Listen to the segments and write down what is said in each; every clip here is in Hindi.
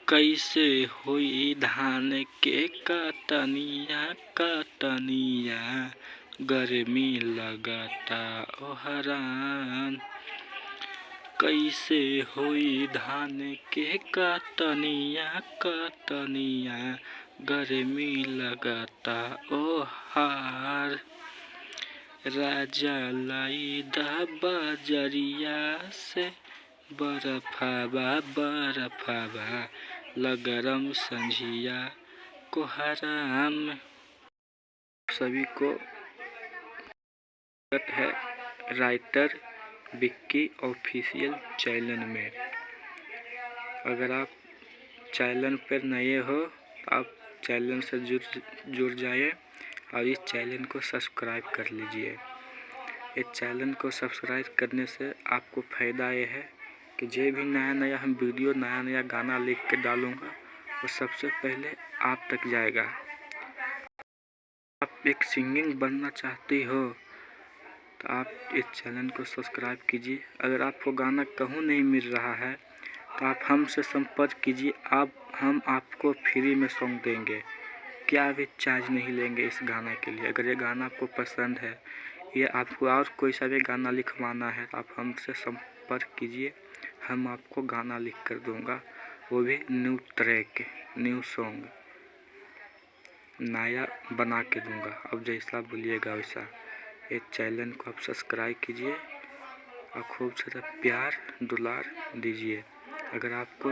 कैसे होई धान के कटनिया कटनिया गरमी लगता ओहरान। कैसे होई धान के कटनिया कटनिया गरमी लगता ओहार। राजा लाई दा बजरिया से बरफाबा बरफाबा लगरम संझिया कोहराम। सभी को स्वागत है राइटर विक्की ऑफिशियल चैनल में। अगर आप चैनल पर नए हो तो आप चैनल से जुड़ जाइए और इस चैनल को सब्सक्राइब कर लीजिए। इस चैनल को सब्सक्राइब करने से आपको फ़ायदा ये है कि जो भी नया हम वीडियो नया गाना लिख के डालूँगा वो सबसे पहले आप तक जाएगा। आप एक सिंगिंग बनना चाहती हो तो आप इस चैनल को सब्सक्राइब कीजिए। अगर आपको गाना कहूँ नहीं मिल रहा है तो आप हमसे संपर्क कीजिए। हम आपको फ्री में सॉन्ग देंगे। क्या भी चार्ज नहीं लेंगे इस गाना के लिए। अगर ये गाना आपको पसंद है या आपको और कोई सा भी गाना लिखवाना है तो आप हमसे संपर्क कीजिए। हम आपको गाना लिख कर दूंगा, वो भी न्यू ट्रैक न्यू सॉन्ग नया बना के दूंगा। अब जैसा बोलिएगा वैसा। इस चैनल को आप सब्सक्राइब कीजिए और खूब सारा प्यार दुलार दीजिए। अगर आपको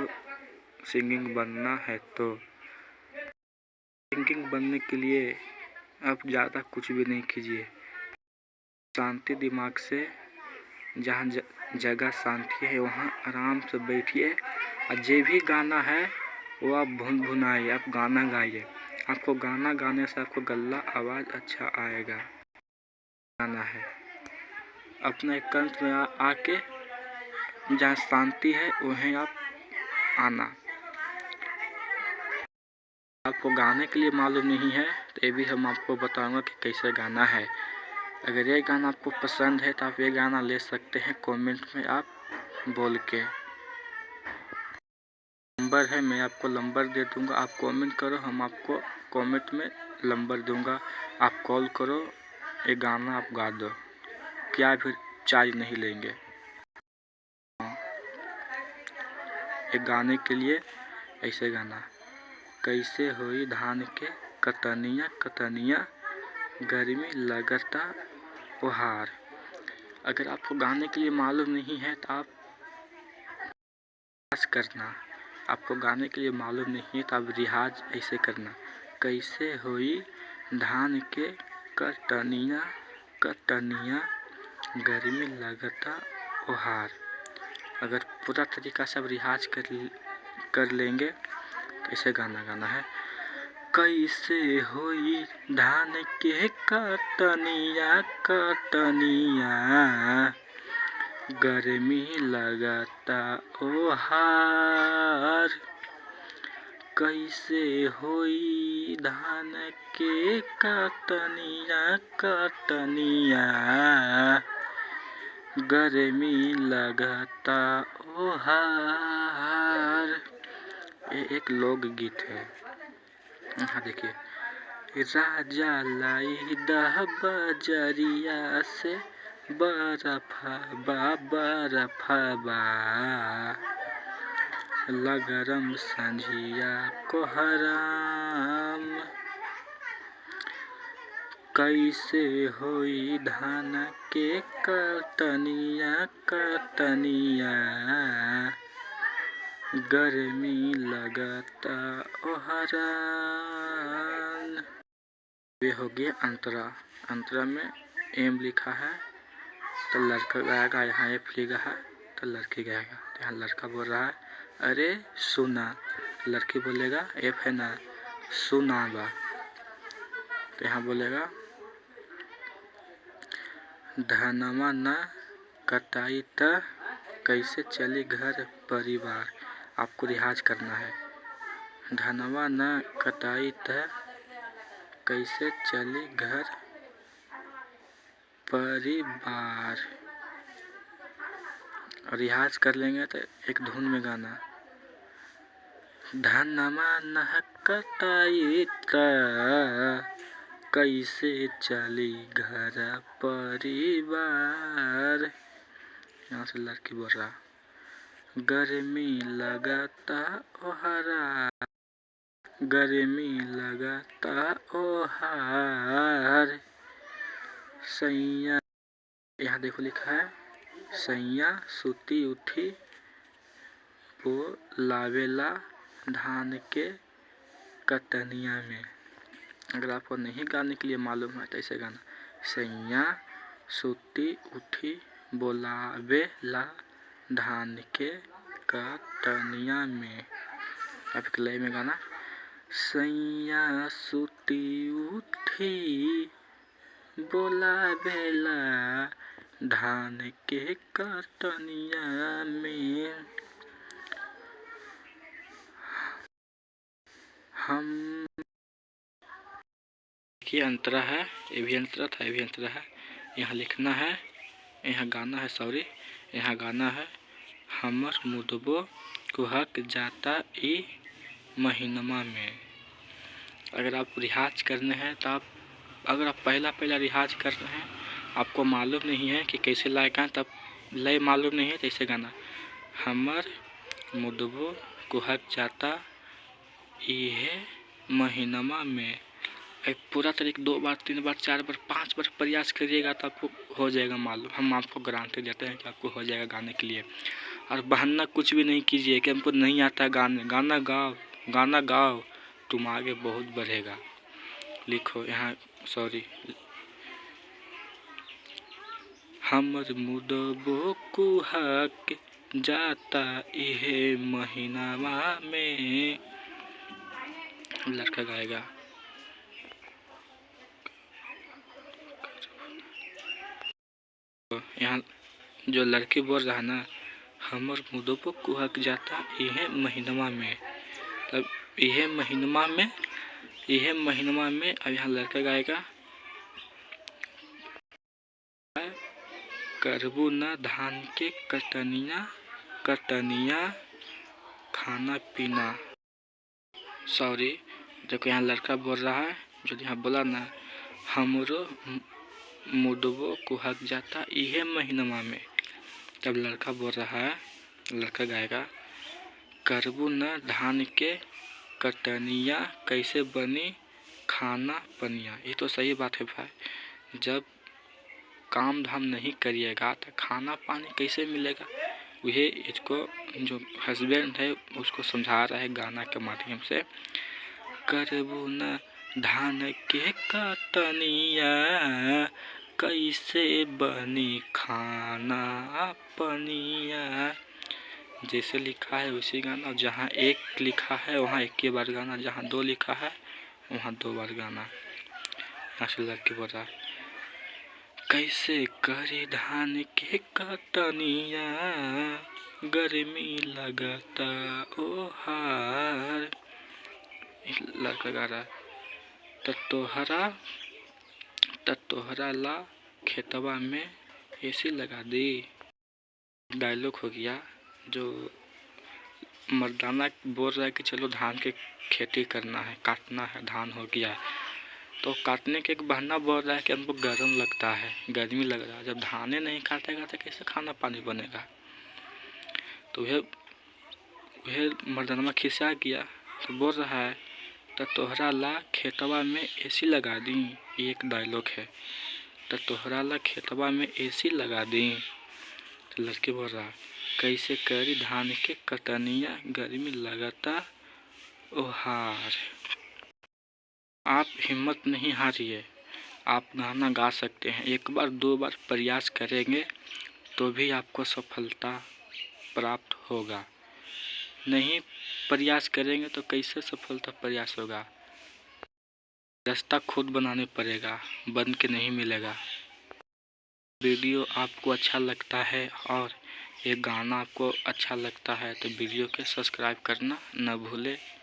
सिंगिंग बनना है तो सिंगिंग बनने के लिए आप ज़्यादा कुछ भी नहीं कीजिए। शांति दिमाग से जहाँ जगह शांति है वहाँ आराम से बैठिए और जो भी गाना है वो आप भुनभुनाइए, आप गाना गाइए। आपको गाना गाने से आपको गला आवाज़ अच्छा आएगा। गाना है अपना एकांत में आके जहाँ शांति है वहीं आप आना। आपको गाने के लिए मालूम नहीं है तो ये भी हम आपको बताऊंगा कि कैसे गाना है। अगर ये गाना आपको पसंद है तो आप ये गाना ले सकते हैं। कमेंट में आप बोल के नंबर है, मैं आपको नंबर दे दूंगा। आप कमेंट करो, हम आपको कमेंट में नंबर दूंगा। आप कॉल करो, ये गाना आप गा दो। क्या भी चार्ज नहीं लेंगे। एक गाने के लिए ऐसे गाना कैसे होई धान के कटनिया कटनिया गर्मी लगता ओहार। अगर आपको गाने के लिए मालूम नहीं है तो आप रियाज करना। आपको गाने के लिए मालूम नहीं है तो आप रियाज ऐसे करना। कैसे होई धान के कटनिया कटनिया गर्मी लगता ओहार। अगर पूरा तरीका से आप रियाज कर लेंगे तो ऐसे गाना है। कैसे होई धान के कटनिया कटनिया गर्मी लगता ओहार। कैसे होई धान के कटनिया कटनिया गर्मी लगता ओहार। ये एक लोकगीत है। यहाँ देखिए, राजा लाई दा बजरिया से बरफाबा बरफाबा लगरम संझिया कोहराम। कैसे होई धान के कटनिया कटनिया गर्मी लगता ओहरान। ये हो गया अंतरा। अंतरा में एम लिखा है तो लड़का गाएगा, यहाँ एफ लिखा है तो लड़की गाएगा। तो यहाँ लड़का बोल रहा है अरे सुना, लड़की बोलेगा एफ है ना सुना बा। तो यहाँ बोलेगा धनमा न कटाई त कैसे चली घर परिवार। आपको रियाज करना है। धनवा न कटाई त कैसे चली घर परिवार। रियाज कर लेंगे तो एक धुन में गाना। धनमा न कटाई त कैसे चली घर परिवार। यहाँ से लड़की बोल रहा, गर्मी लगाता ओहरा, गर्मी लगाता ओहार। सैया, यहाँ देखो लिखा है, सैया सुती उठी वो लावेला धान के कटनिया में। अगर आपको नहीं गाने के लिए मालूम है तो ऐसे गाना, सैया सुती उठी बोलावेला धान के कटनिया में। अब एक लय में गाना, सैया सुती उठी बोलावेला धान के कटनिया में। हम ये अंतरा है, ये भी अंतरा था, ये भी अंतरा है। यहाँ लिखना है, यहाँ गाना है, सॉरी यहाँ गाना है, हमर मुदबो कुहक जाता ई महीनमा में। अगर आप रियाज करने हैं तो आप, अगर आप पहला रियाज कर रहे हैं, आपको मालूम नहीं है कि कैसे लय का, तब लय मालूम नहीं है तो ऐसे गाना, हमर मुदबो कुहक जाता इहे महीनमा में। एक पूरा तरीके 2 बार 3 बार 4 बार 5 बार प्रयास करिएगा तो आपको हो जाएगा मालूम। हम आपको गारंटी देते हैं कि आपको हो जाएगा गाने के लिए। और बहाना कुछ भी नहीं कीजिए कि हमको नहीं आता गाने, गाना गाओ, गाना गाओ, तुम आगे बहुत बढ़ेगा। लिखो यहाँ, सॉरी, हमर मुदबो कुहक जाता इहे महीनावा में। लड़का गाएगा, यहाँ जो लड़की बोल रहा है ना, हमर मुदबो कुहक जाता इहे महीनमा में, तब इहे महीनमा में, इहे महीनमा में। अब यहाँ लड़का गाएगा, करबू न धान के कटनिया, कटनिया खाना पीना। सॉरी, देखो यहाँ लड़का बोल रहा है, जो यहाँ बोला ना, हमरो मुदबो कुहक जाता इहे महीनमा में, तब लड़का बोल रहा है, लड़का गाएगा, करबू न धान के कटनिया कैसे बनी खाना पनिया। ये तो सही बात है भाई, जब काम धाम नहीं करिएगा तो खाना पानी कैसे मिलेगा। वही इसको जो हस्बैंड है उसको समझा रहा है गाना के माध्यम से, करबू न धान के कटनिया कैसे बनी खाना पनिया। जैसे लिखा है उसी गाना, जहाँ 1 लिखा है वहाँ 1 बार गाना, जहाँ 2 लिखा है वहाँ 2 बार गाना। यहाँ से लड़के बोल रहा, कैसे करी धान के कटनिया गर्मी लगता ओहार। लड़का गा रहा, तोहरा ला खेतवा में एसी लगा दी। डायलॉग हो गया, जो मर्दाना बोल रहा है कि चलो धान के खेती करना है, काटना है, धान हो गया है, तो काटने के एक बहाना बोल रहा है कि हमको गर्म लगता है, गर्मी लग रहा है। जब धाने नहीं काटेगा तो कैसे खाना पानी बनेगा। तो वह मर्दाना खिसा गया, तो बोल रहा है, तो तोहरा ला खेतवा में एसी लगा दी। ये एक डायलॉग है, तो तोहरा ला खेतवा में एसी लगा दी। तो लड़के बोल रहा, कैसे करी धान के कटनिया गर्मी लगता ओहार। आप हिम्मत नहीं हारिए, आप गाना गा सकते हैं। 1 बार 2 बार प्रयास करेंगे तो भी आपको सफलता प्राप्त होगा। नहीं प्रयास करेंगे तो कैसे सफलता प्रयास होगा। रास्ता खुद बनाने पड़ेगा, बन के नहीं मिलेगा। वीडियो आपको अच्छा लगता है और ये गाना आपको अच्छा लगता है तो वीडियो के सब्सक्राइब करना न भूले।